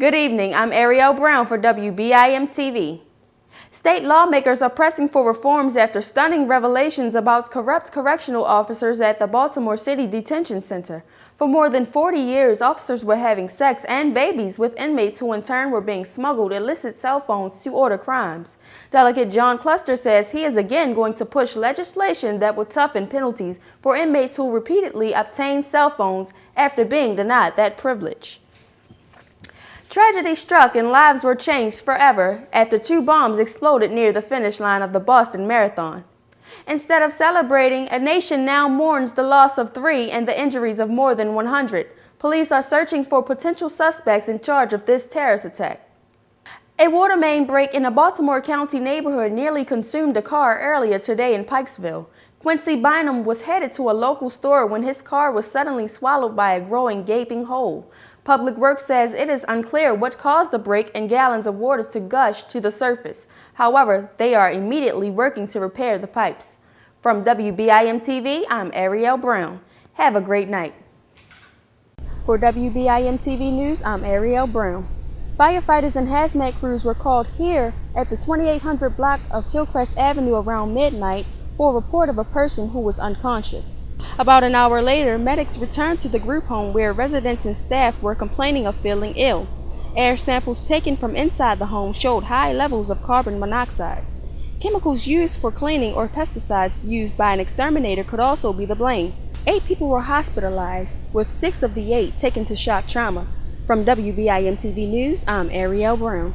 Good evening, I'm Ariel Brown for WBIM-TV. State lawmakers are pressing for reforms after stunning revelations about corrupt correctional officers at the Baltimore City Detention Center. For more than 40 years, officers were having sex and babies with inmates who in turn were being smuggled illicit cell phones to order crimes. Delegate John Cluster says he is again going to push legislation that will toughen penalties for inmates who repeatedly obtain cell phones after being denied that privilege. Tragedy struck and lives were changed forever after 2 bombs exploded near the finish line of the Boston Marathon. Instead of celebrating, a nation now mourns the loss of 3 and the injuries of more than 100. Police are searching for potential suspects in charge of this terrorist attack. A water main break in a Baltimore County neighborhood nearly consumed a car earlier today in Pikesville. Quincy Bynum was headed to a local store when his car was suddenly swallowed by a growing, gaping hole. Public Works says it is unclear what caused the break and gallons of water to gush to the surface. However, they are immediately working to repair the pipes. From WBIM-TV, I'm Ariel Brown. Have a great night. For WBIM-TV News, I'm Ariel Brown. Firefighters and hazmat crews were called here at the 2800 block of Hillcrest Avenue around midnight for a report of a person who was unconscious. About an hour later, medics returned to the group home where residents and staff were complaining of feeling ill. Air samples taken from inside the home showed high levels of carbon monoxide. Chemicals used for cleaning or pesticides used by an exterminator could also be the blame. 8 people were hospitalized, with 6 of the 8 taken to shock trauma. From WBIM-TV News, I'm Ariel Brown.